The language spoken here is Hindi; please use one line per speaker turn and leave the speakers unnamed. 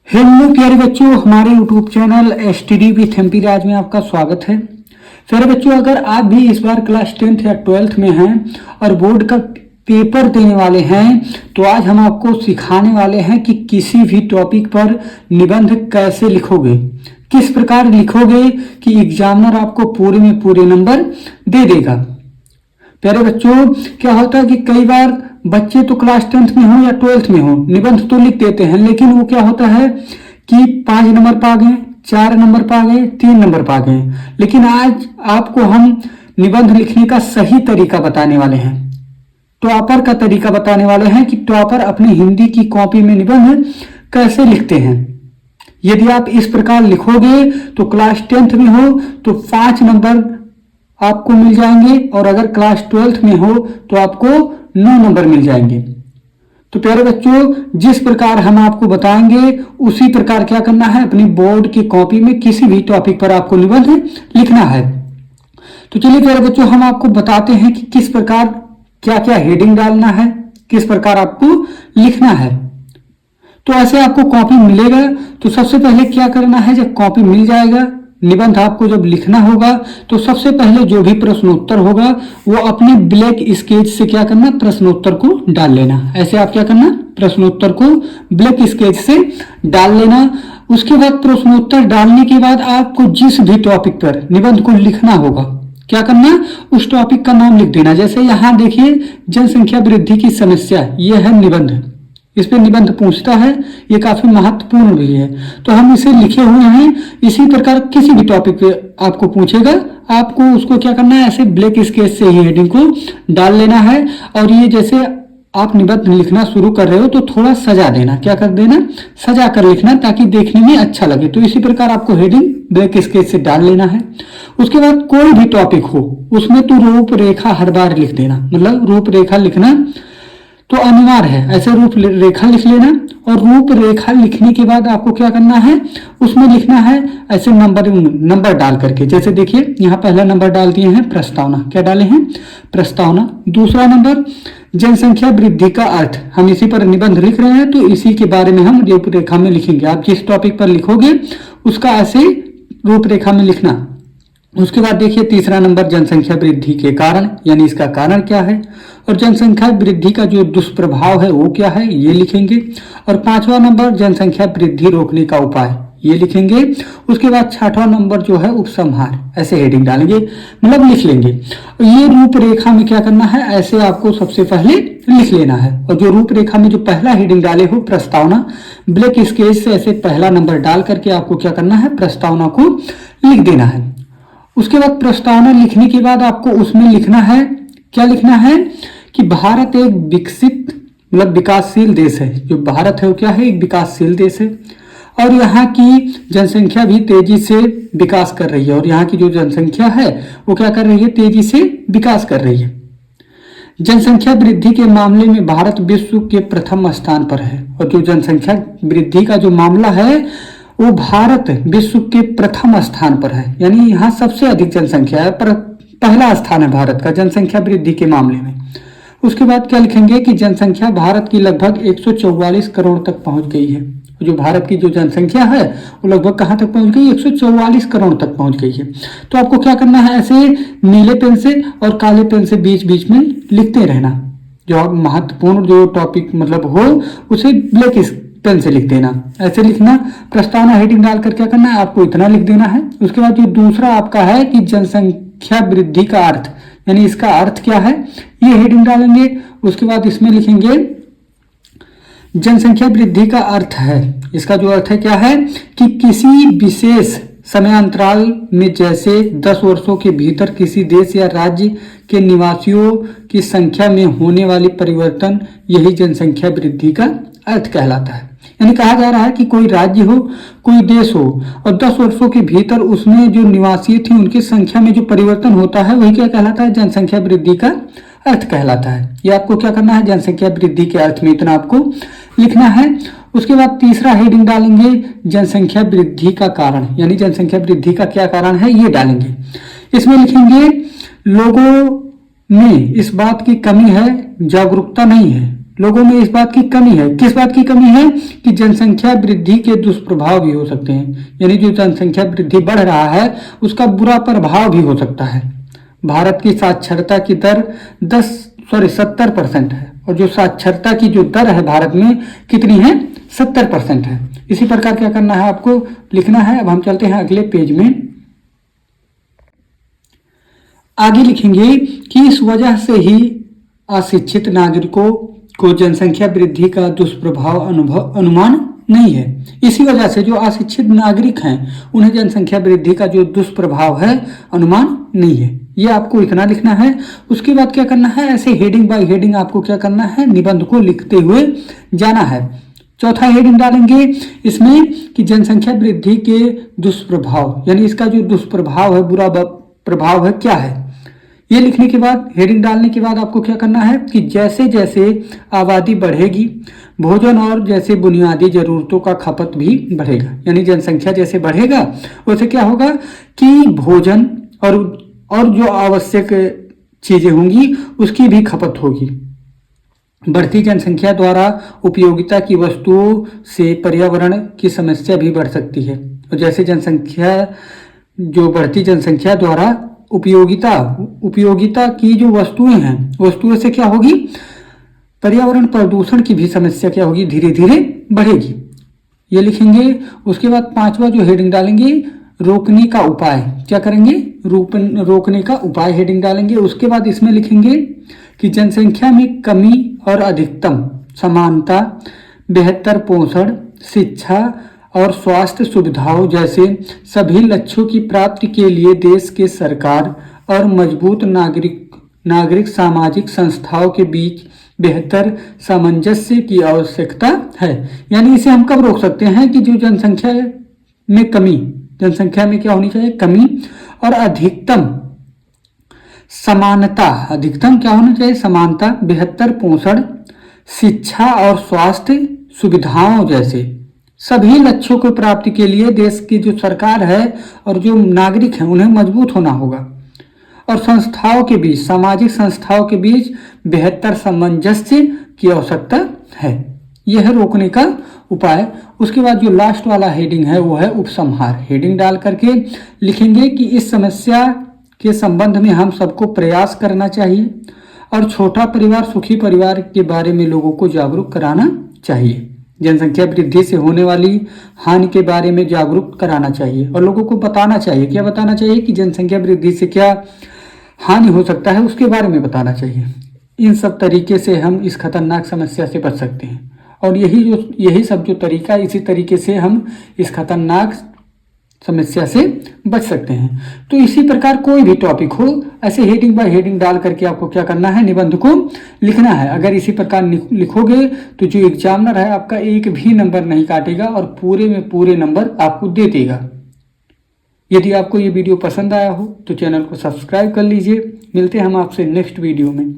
हेलो प्यारे बच्चों, हमारे YouTube channel STD with MP राज में आपका स्वागत है। प्यारे बच्चों, अगर आप भी इस बार क्लास 10th या 12th में हैं और बोर्ड का पेपर देने वाले हैं तो आज हम आपको सिखाने वाले हैं कि किसी भी टॉपिक पर निबंध कैसे लिखोगे, किस प्रकार लिखोगे कि एग्जामिनर आपको पूरे में पूरे नंबर दे देगा। प्यारे बच्चों, क्या होता है कि कई बार बच्चे तो क्लास 10th में हो या 12th में हो निबंध तो लिख देते हैं, लेकिन वो क्या होता है कि 5 नंबर पा गए, 4 नंबर पा गए, 3 नंबर पा गए। लेकिन आज आपको हम निबंध लिखने का सही तरीका बताने वाले हैं, टॉपर का तरीका बताने वाले हैं कि टॉपर अपनी हिंदी की कॉपी में निबंध कैसे लिखते हैं। यदि आप इस प्रकार लिखोगे तो क्लास 10th में हो तो 5 नंबर आपको मिल जाएंगे, और अगर क्लास 12th में हो तो आपको 9 नंबर मिल जाएंगे। तो प्यारे बच्चों, जिस प्रकार हम आपको बताएंगे उसी प्रकार क्या करना है, अपनी बोर्ड की कॉपी में किसी भी टॉपिक पर आपको निबंध लिखना है। तो चलिए प्यारे बच्चों, हम आपको बताते हैं कि किस प्रकार क्या क्या हेडिंग डालना है, किस प्रकार आपको लिखना है। तो ऐसे आपको कॉपी मिलेगा तो सबसे पहले क्या करना है, जब कॉपी मिल जाएगा, निबंध आपको जब लिखना होगा तो सबसे पहले जो भी प्रश्नोत्तर होगा वो अपने ब्लैक स्केच से क्या करना, प्रश्नोत्तर को डाल लेना। ऐसे आप क्या करना, प्रश्नोत्तर को ब्लैक स्केच से डाल लेना। उसके बाद प्रश्नोत्तर डालने के बाद आपको जिस भी टॉपिक पर निबंध को लिखना होगा क्या करना, उस टॉपिक का नाम लिख देना। जैसे यहाँ देखिए, जनसंख्या वृद्धि की समस्या, ये है निबंध, इस पे निबंध पूछता है, ये काफी महत्वपूर्ण भी है तो हम इसे लिखे हुए हैं। इसी प्रकार किसी भी टॉपिक पे आपको पूछेगा, आपको उसको क्या करना है, ऐसे ब्लैक स्केच से ही हेडिंग को डाल लेना है। और ये जैसे आप निबंध लिखना शुरू कर रहे हो तो थोड़ा सजा देना, क्या कर देना, सजा कर लिखना ताकि देखने में अच्छा लगे। तो इसी प्रकार आपको हेडिंग ब्लैक स्केच से डाल लेना है। उसके बाद कोई भी टॉपिक हो उसमें तो रूपरेखा हर बार लिख देना, मतलब रूपरेखा लिखना तो अनिवार्य है। ऐसे रूपरेखा लिख लेना, और रूपरेखा लिखने के बाद आपको क्या करना है, उसमें लिखना है ऐसे नंबर डाल करके। जैसे देखिए, यहाँ पहला नंबर डाल दिए हैं प्रस्तावना, क्या डाले हैं, प्रस्तावना। दूसरा नंबर जनसंख्या वृद्धि का अर्थ, हम इसी पर निबंध लिख रहे हैं तो इसी के बारे में हम रूपरेखा में लिखेंगे। आप जिस टॉपिक पर लिखोगे उसका ऐसे रूपरेखा में लिखना। उसके बाद देखिए, तीसरा नंबर जनसंख्या वृद्धि के कारण, यानी इसका कारण क्या है, और जनसंख्या वृद्धि का जो दुष्प्रभाव है वो क्या है, ये लिखेंगे। और 5वां नंबर जनसंख्या वृद्धि रोकने का उपाय, ये लिखेंगे। उसके बाद 6वां नंबर जो है उपसंहार, ऐसे हेडिंग डालेंगे, मतलब लिख लेंगे। ये रूपरेखा में क्या करना है, ऐसे आपको सबसे पहले लिख लेना है। और जो रूपरेखा में जो पहला हेडिंग डाले हो प्रस्तावना, ब्लैक स्केच से ऐसे पहला नंबर डाल करके आपको क्या करना है, प्रस्तावना को लिख देना है। उसके बाद प्रस्तावना लिखने के बाद आपको उसमें लिखना है, क्या लिखना है कि भारत एक विकसित मतलब विकासशील देश है। जो भारत है वो क्या है, एक विकासशील देश है, और यहाँ की जनसंख्या भी तेजी से विकास कर रही है। और यहाँ की जो जनसंख्या है वो क्या कर रही है, तेजी से विकास कर रही है। जनसंख्या वृद्धि के मामले में भारत विश्व के प्रथम स्थान पर है। और जो जनसंख्या वृद्धि का जो मामला है वो भारत विश्व के प्रथम स्थान पर है, यानी यहाँ सबसे अधिक जनसंख्या है, पर पहला स्थान है भारत का जनसंख्या वृद्धि के मामले में। उसके बाद क्या लिखेंगे कि जनसंख्या भारत की लगभग 144 करोड़ तक पहुंच गई है। जो भारत की जो जनसंख्या है वो लगभग कहाँ तक पहुंच गई, 144 करोड़ तक पहुंच गई है। तो आपको क्या करना है, ऐसे नीले पेन से और काले पेन से बीच बीच में लिखते रहना। जो महत्वपूर्ण जो टॉपिक मतलब हो उसे ब्लैक पेन से लिख देना, ऐसे लिखना। प्रस्तावना हेडिंग डालकर क्या करना है, आपको इतना लिख देना है। उसके बाद जो दूसरा आपका है कि जनसंख्या वृद्धि का अर्थ, यानी इसका अर्थ क्या है, ये हेडिंग डालेंगे। उसके बाद इसमें लिखेंगे जनसंख्या वृद्धि का अर्थ है, इसका जो अर्थ है क्या है कि किसी विशेष समयांतराल में, जैसे 10 वर्षों के भीतर किसी देश या राज्य के निवासियों की संख्या में होने वाली परिवर्तन, यही जनसंख्या वृद्धि का अर्थ कहलाता है। यानी कहा जा रहा है कि कोई राज्य हो, कोई देश हो, और 10 वर्षों के भीतर उसमें जो निवासी थे उनकी संख्या में जो परिवर्तन होता है वही क्या कहलाता है, जनसंख्या वृद्धि का अर्थ कहलाता है। ये आपको क्या करना है, जनसंख्या वृद्धि के अर्थ में इतना आपको लिखना है। उसके बाद तीसरा हेडिंग डालेंगे जनसंख्या वृद्धि का कारण, यानी जनसंख्या वृद्धि का क्या कारण है ये डालेंगे। इसमें लिखेंगे लोगों में इस बात की कमी है, जागरूकता नहीं है, लोगों में इस बात की कमी है। किस बात की कमी है? कि जनसंख्या वृद्धि के दुष्प्रभाव भी हो सकते हैं, यानी जो जनसंख्या वृद्धि बढ़ रहा है उसका बुरा प्रभाव भी हो सकता है। भारत की साक्षरता की दर 70% है, और जो साक्षरता की जो दर है भारत में कितनी है? 70% है। इसी प्रकार क्या करना है आपको? लिखना है। अब हम चलते हैं अगले पेज में। आगे लिखेंगे कि इस वजह से ही अशिक्षित नागरिकों को जनसंख्या वृद्धि का दुष्प्रभाव अनुमान नहीं है। इसी वजह से जो अशिक्षित नागरिक हैं उन्हें जनसंख्या वृद्धि का जो दुष्प्रभाव है अनुमान नहीं है। ये आपको इतना लिखना है। उसके बाद क्या करना है? ऐसे हेडिंग बाय हेडिंग आपको क्या करना है? निबंध को लिखते हुए जाना है। चौथा हेडिंग डालेंगे इसमें कि जनसंख्या वृद्धि के दुष्प्रभाव, यानी इसका जो दुष्प्रभाव है, बुरा प्रभाव है, क्या है? ये लिखने के बाद, हेडिंग डालने के बाद आपको क्या करना है कि जैसे जैसे आबादी बढ़ेगी, भोजन और जैसे बुनियादी जरूरतों का खपत भी बढ़ेगा। यानी जनसंख्या जैसे बढ़ेगा वैसे क्या होगा कि भोजन और जो आवश्यक चीजें होंगी उसकी भी खपत होगी। बढ़ती जनसंख्या द्वारा उपयोगिता की वस्तुओं से पर्यावरण की समस्या भी बढ़ सकती है। और जैसे बढ़ती जनसंख्या द्वारा उपयोगिता की जो वस्तुएं हैं, वस्तुओं से क्या होगी? पर्यावरण प्रदूषण की भी समस्या क्या होगी? धीरे धीरे बढ़ेगी। ये लिखेंगे। उसके बाद पांचवा जो हेडिंग डालेंगे, रोकने का उपाय। क्या करेंगे? रोकने का उपाय हेडिंग डालेंगे। उसके बाद इसमें लिखेंगे कि जनसंख्या में कमी और अधिकतम समानता, बेहतर पोषण, शिक्षा और स्वास्थ्य सुविधाओं जैसे सभी लक्ष्यों की प्राप्ति के लिए देश के सरकार और मजबूत नागरिक सामाजिक संस्थाओं के बीच बेहतर सामंजस्य की आवश्यकता है। यानी इसे हम कब रोक सकते हैं कि जो जनसंख्या में क्या होनी चाहिए? कमी और अधिकतम समानता। अधिकतम क्या होना चाहिए? समानता, बेहतर पोषण, शिक्षा और स्वास्थ्य सुविधाओं जैसे सभी लक्ष्यों को प्राप्ति के लिए देश की जो सरकार है और जो नागरिक हैं उन्हें मजबूत होना होगा। और संस्थाओं के बीच, सामाजिक संस्थाओं के बीच बेहतर सामंजस्य की आवश्यकता है। यह है रोकने का उपाय। उसके बाद जो लास्ट वाला हेडिंग है वो है उपसंहार। हेडिंग डाल करके लिखेंगे कि इस समस्या के संबंध में हम सबको प्रयास करना चाहिए और छोटा परिवार सुखी परिवार के बारे में लोगों को जागरूक कराना चाहिए। जनसंख्या वृद्धि से होने वाली हानि के बारे में जागरूक कराना चाहिए और लोगों को बताना चाहिए। क्या बताना चाहिए? कि जनसंख्या वृद्धि से क्या हानि हो सकता है उसके बारे में बताना चाहिए। इन सब तरीके से हम इस खतरनाक समस्या से बच सकते हैं। और यही सब जो तरीका, इसी तरीके से हम इस खतरनाक समस्या से बच सकते हैं। तो इसी प्रकार कोई भी टॉपिक हो, ऐसे हेडिंग बाय हेडिंग डाल करके आपको क्या करना है? निबंध को लिखना है। अगर इसी प्रकार लिखोगे तो जो एग्जामिनर है आपका एक भी नंबर नहीं काटेगा और पूरे में पूरे नंबर आपको दे देगा। यदि आपको ये वीडियो पसंद आया हो तो चैनल को सब्सक्राइब कर लीजिए। मिलते हैं हम आपसे नेक्स्ट वीडियो में।